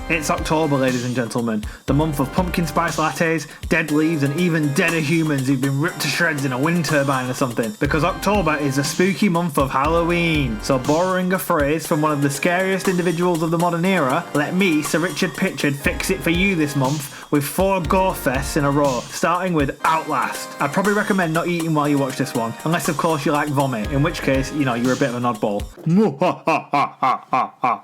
It's October, ladies and gentlemen, the month of pumpkin spice lattes, dead leaves, and even deader humans who've been ripped to shreds in a wind turbine or something. Because October is a spooky month of Halloween. So borrowing a phrase from one of the scariest individuals of the modern era, let me, Sir Richard Pitchard, fix it for you this month with 4 gorefests in a row, starting with Outlast. I'd probably recommend not eating while you watch this one, unless of course you like vomit, in which case, you know, you're a bit of an oddball.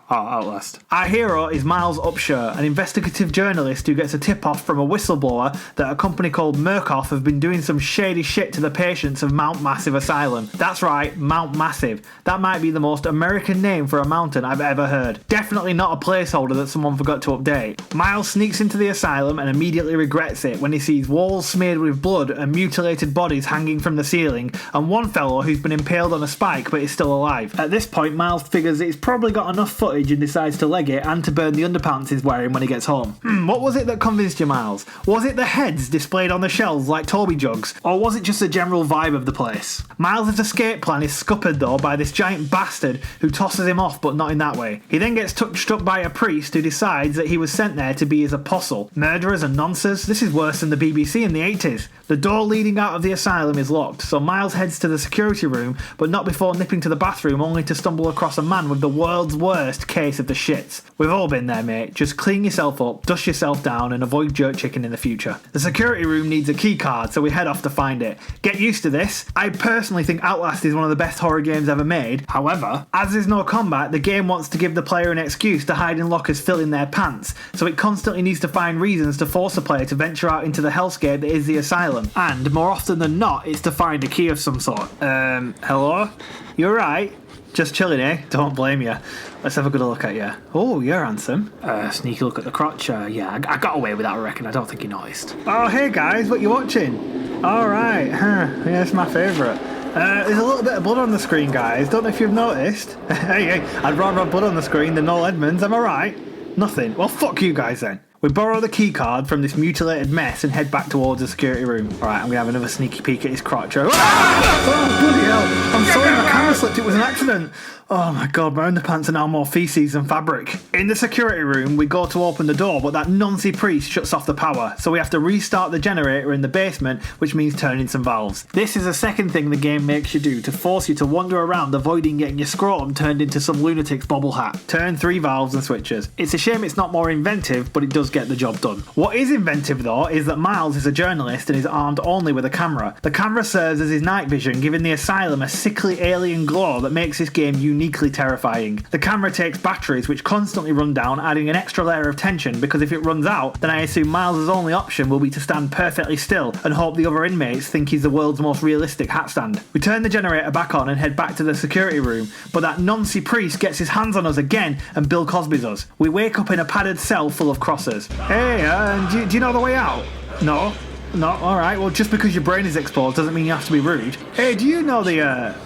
Outlast. Our hero is Miles Upshur, an investigative journalist who gets a tip-off from a whistleblower that a company called Murkoff have been doing some shady shit to the patients of Mount Massive Asylum. That's right, Mount Massive. That might be the most American name for a mountain I've ever heard. Definitely not a placeholder that someone forgot to update. Miles sneaks into the asylum and immediately regrets it when he sees walls smeared with blood and mutilated bodies hanging from the ceiling, and one fellow who's been impaled on a spike but is still alive. At this point, Miles figures he's probably got enough footage and decides to leg it and to burn the underpants he's wearing when he gets home. What was it that convinced you, Miles? Was it the heads displayed on the shelves like Toby jugs, or was it just the general vibe of the place? Miles' escape plan is scuppered though by this giant bastard who tosses him off, but not in that way. He then gets touched up by a priest who decides that he was sent there to be his apostle. Murderers and nonces, this is worse than the BBC in the 80s. The door leading out of the asylum is locked, so Miles heads to the security room, but not before nipping to the bathroom only to stumble across a man with the world's worst case of the shits. We've all been there, mate. Just clean yourself up, dust yourself down, and avoid jerk chicken in the future. The security room needs a key card, so we head off to find it. Get used to this. I personally think Outlast is one of the best horror games ever made. However, as there's no combat, the game wants to give the player an excuse to hide in lockers filling their pants, so it constantly needs to find reasons to force the player to venture out into the hellscape that is the asylum. And more often than not, it's to find a key of some sort. Hello? You alright? Just chilling, eh? Don't blame you. Let's have a good look at you. Oh, you're handsome. Sneaky look at the crotch. Yeah, I got away with that, I reckon. I don't think you noticed. Oh, hey guys, what you watching? Alright, yeah, it's my favourite. There's a little bit of blood on the screen, guys. Don't know if you've noticed. hey, I'd rather have blood on the screen than Noel Edmonds, am I right? Nothing. Well, fuck you guys then. We borrow the key card from this mutilated mess and head back towards the security room. Alright, I'm gonna have another sneaky peek at his crotch. Oh, bloody hell. I'm sorry, my camera slipped. It was an accident. Oh my god, my underpants are now more feces than fabric. In the security room, we go to open the door, but that noncy priest shuts off the power, so we have to restart the generator in the basement, which means turning some valves. This is the second thing the game makes you do to force you to wander around avoiding getting your scrotum turned into some lunatic's bobble hat. Turn 3 valves and switches. It's a shame it's not more inventive, but it does get the job done. What is inventive though is that Miles is a journalist and is armed only with a camera. The camera serves as his night vision, giving the asylum a sickly alien glow that makes this game uniquely terrifying. The camera takes batteries which constantly run down, adding an extra layer of tension, because if it runs out, then I assume Miles' only option will be to stand perfectly still and hope the other inmates think he's the world's most realistic hat stand. We turn the generator back on and head back to the security room, but that noncy priest gets his hands on us again and Bill Cosby's us. We wake up in a padded cell full of crosses. Hey, do you know the way out? No, alright, well just because your brain is exposed doesn't mean you have to be rude. Hey, do you know the,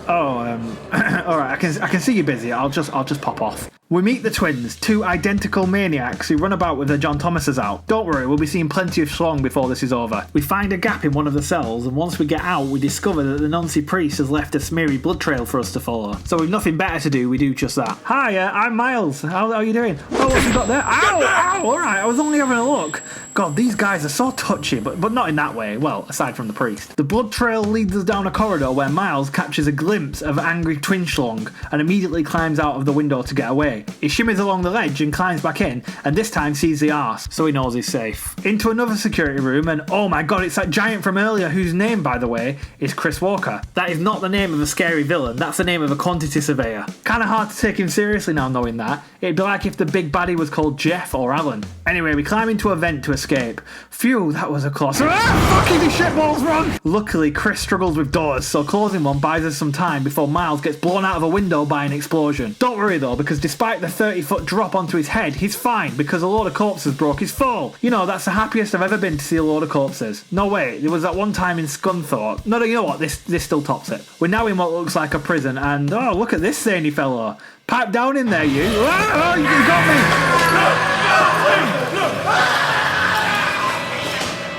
alright, I can see you're busy, I'll just pop off. We meet the twins, 2 identical maniacs who run about with their John Thomases out. Don't worry, we'll be seeing plenty of schlong before this is over. We find a gap in one of the cells, and once we get out, we discover that the noncy priest has left a smeary blood trail for us to follow. So with nothing better to do, we do just that. Hi, I'm Miles. How are you doing? Oh, what have you got there? Ow! Alright, I was only having a look. God, these guys are so touchy, but not in that way. Well, aside from the priest. The blood trail leads us down a corridor where Miles catches a glimpse of angry twin schlong and immediately climbs out of the window to get away. He shimmers along the ledge and climbs back in, and this time sees the arse, so he knows he's safe. Into another security room, and oh my god, it's that giant from earlier whose name, by the way, is Chris Walker. That is not the name of a scary villain, that's the name of a quantity surveyor. Kinda hard to take him seriously now knowing that. It'd be like if the big baddie was called Jeff or Alan. Anyway, we climb into a vent to escape. Phew, that was a close. Fucking the shitball's wrong! Luckily, Chris struggles with doors, so closing one buys us some time before Miles gets blown out of a window by an explosion. Don't worry though, because despite the 30-foot drop onto his head, he's fine because a load of corpses broke his fall. You know, that's the happiest I've ever been to see a load of corpses. No way, there was that one time in Scunthorpe. No, you know what, this still tops it. We're now in what looks like a prison, and oh, look at this zany fellow. Pipe down in there, you. Oh, you got me!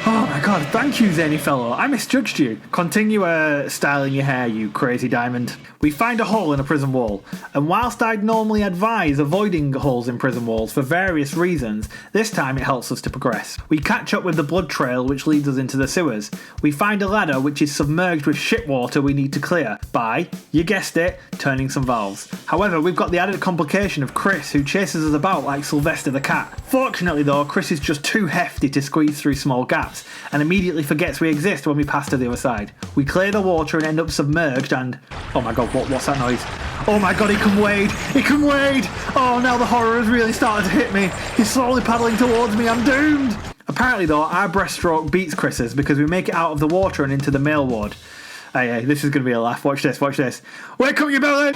Oh my god, thank Thank you, zany fellow. I misjudged you. Continue styling your hair, you crazy diamond. We find a hole in a prison wall, and whilst I'd normally advise avoiding holes in prison walls for various reasons, this time it helps us to progress. We catch up with the blood trail which leads us into the sewers. We find a ladder which is submerged with shit water we need to clear by, you guessed it, turning some valves. However, we've got the added complication of Chris, who chases us about like Sylvester the cat. Fortunately though, Chris is just too hefty to squeeze through small gaps, and immediately forgets we exist when we pass to the other side. We clear the water and end up submerged and... oh my god, what's that noise? Oh my god, he can wade! He can wade! Oh, now the horror has really started to hit me. He's slowly paddling towards me, I'm doomed! Apparently though, our breaststroke beats Chris's because we make it out of the water and into the male ward. Hey, this is going to be a laugh. Watch this, watch this. Wake up, you belly!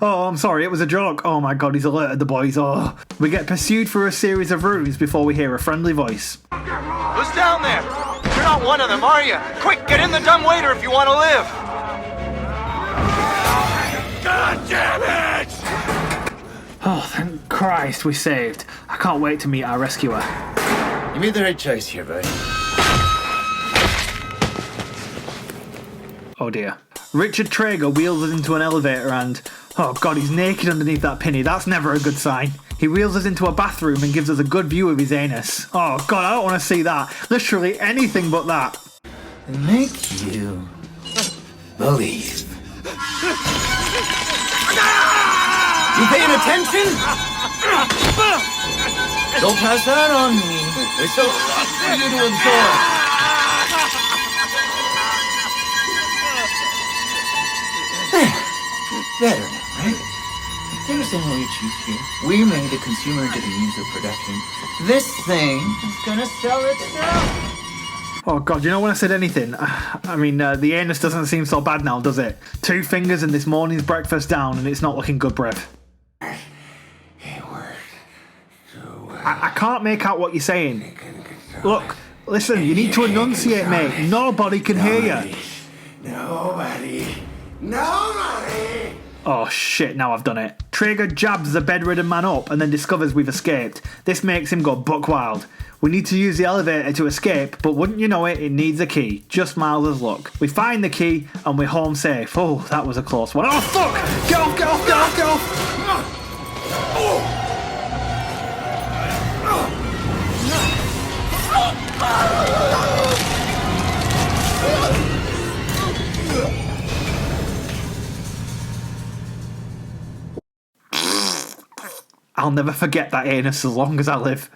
Oh, I'm sorry, it was a joke. Oh my god, he's alerted the boys. Oh. We get pursued through a series of rooms before we hear a friendly voice. Who's down there? You're not one of them, are you? Quick, get in the dumbwaiter if you want to live. God damn it! Oh, thank Christ, we're saved. I can't wait to meet our rescuer. You made the right choice here, buddy. Oh dear. Richard Traeger wheels us into an elevator and... oh god, he's naked underneath that pinny. That's never a good sign. He wheels us into a bathroom and gives us a good view of his anus. Oh god, I don't want to see that. Literally anything but that. Make you believe. You paying attention? Don't pass that on me. There's so much for you to absorb. Better now, right? You understand what we achieved here? We made the consumer into the means of production. This thing is gonna sell itself. Oh god, you know when I said anything? I mean, the anus doesn't seem so bad now, does it? 2 fingers and this morning's breakfast down and it's not looking good, bruv. It worked so well. I can't make out what you're saying. Look, listen, you need to enunciate, mate. Nobody can hear you. Nobody. Oh shit, now I've done it. Traeger jabs the bedridden man up and then discovers we've escaped. This makes him go buck wild. We need to use the elevator to escape, but wouldn't you know it, it needs a key. Just Miles' luck. We find the key and we're home safe. Oh, that was a close one. Oh fuck! Get off, get off, get off, get off! I'll never forget that anus as long as I live.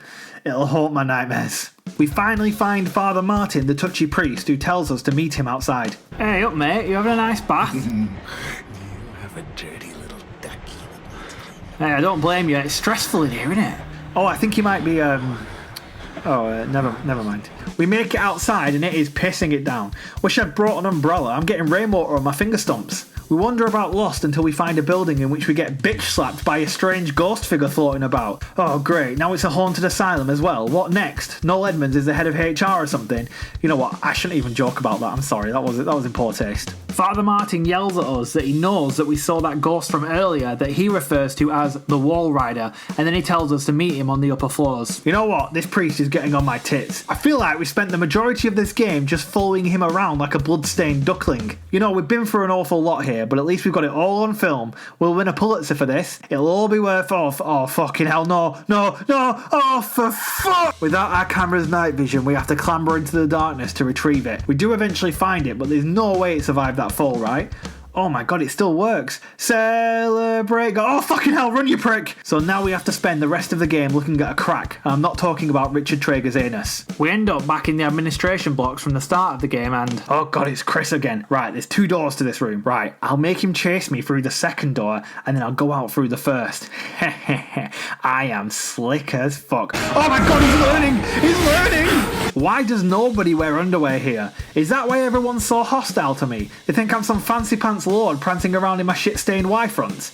It'll haunt my nightmares. We finally find Father Martin, the touchy priest, who tells us to meet him outside. Hey up mate, you having a nice bath? You have a dirty little ducky. Hey, I don't blame you, it's stressful in here, isn't it? Oh, I think he might be, never mind. We make it outside and it is pissing it down. Wish I'd brought an umbrella, I'm getting rainwater on my finger stumps. We wander about lost until we find a building in which we get bitch slapped by a strange ghost figure floating about. Oh great, now it's a haunted asylum as well. What next? Noel Edmonds is the head of HR or something. You know what, I shouldn't even joke about that, I'm sorry, that was in poor taste. Father Martin yells at us that he knows that we saw that ghost from earlier that he refers to as the Wall Rider, and then he tells us to meet him on the upper floors. You know what, this priest is getting on my tits. I feel like we spent the majority of this game just following him around like a blood-stained duckling. You know, we've been through an awful lot here, but at least we've got it all on film. We'll win a Pulitzer for this. It'll all be worth off. Oh, fucking hell, no, oh, for fuck! Without our camera's night vision, we have to clamber into the darkness to retrieve it. We do eventually find it, but there's no way it survived that fall, right? Oh my god, it still works. Celebrate. Oh, fucking hell, run, you prick. So now we have to spend the rest of the game looking at a crack. And I'm not talking about Richard Traeger's anus. We end up back in the administration blocks from the start of the game and... oh god, it's Chris again. Right, there's 2 doors to this room. Right, I'll make him chase me through the second door and then I'll go out through the first. I am slick as fuck. Oh my god, he's learning! He's learning! Why does nobody wear underwear here? Is that why everyone's so hostile to me? They think I'm some fancy pants lord prancing around in my shit-stained Y-front?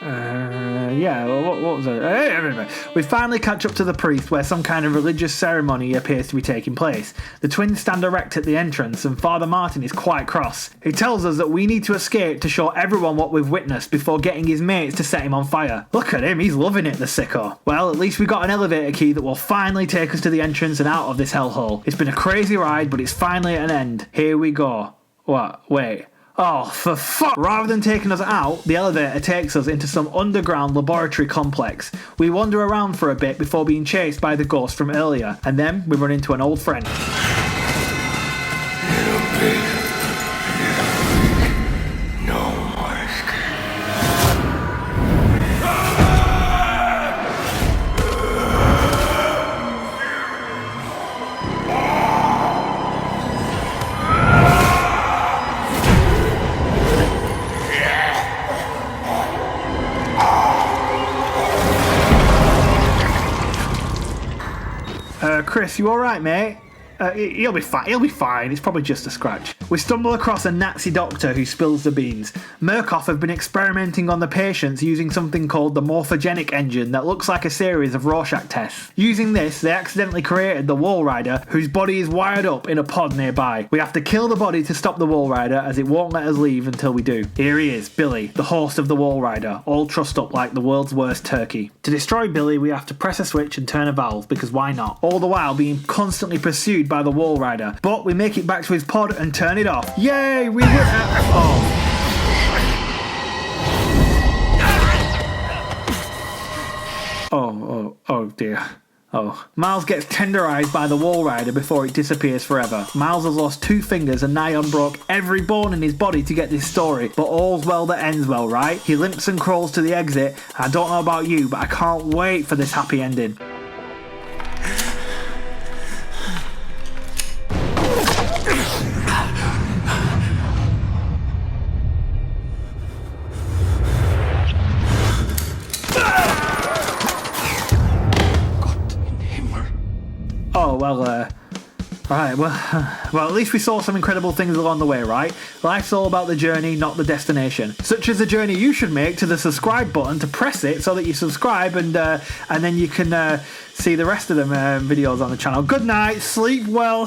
Yeah, what was it? Anyway, we finally catch up to the priest where some kind of religious ceremony appears to be taking place. The twins stand erect at the entrance and Father Martin is quite cross. He tells us that we need to escape to show everyone what we've witnessed before getting his mates to set him on fire. Look at him, he's loving it, the sicko. Well, at least we got an elevator key that will finally take us to the entrance and out of this hellhole. It's been a crazy ride, but it's finally at an end. Here we go. What? Wait. Oh, for fuck! Rather than taking us out, the elevator takes us into some underground laboratory complex. We wander around for a bit before being chased by the ghost from earlier, and then we run into an old friend. Chris, you alright, mate? He'll be fine. He'll be fine. It's probably just a scratch. We stumble across a Nazi doctor who spills the beans. Murkoff have been experimenting on the patients using something called the morphogenic engine that looks like a series of Rorschach tests. Using this, they accidentally created the Wall Rider, whose body is wired up in a pod nearby. We have to kill the body to stop the Wall Rider, as it won't let us leave until we do. Here he is, Billy, the host of the Wall Rider, all trussed up like the world's worst turkey. To destroy Billy, we have to press a switch and turn a valve, because why not? All the while being constantly pursued by the Wall Rider. But we make it back to his pod and turn it off. Yay! We win! Oh dear. Oh. Miles gets tenderized by the Wall Rider before it disappears forever. Miles has lost 2 fingers and nigh on broke every bone in his body to get this story, but all's well that ends well, right? He limps and crawls to the exit. I don't know about you, but I can't wait for this happy ending. Oh, well, right, well, at least we saw some incredible things along the way, right? Life's all about the journey, not the destination. Such as the journey you should make to the subscribe button to press it so that you subscribe and then you can see the rest of the videos on the channel. Good night, sleep well,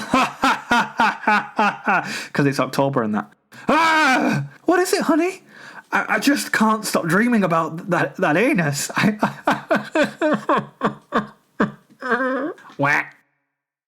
because it's October and that. Ah! What is it, honey? I just can't stop dreaming about that anus.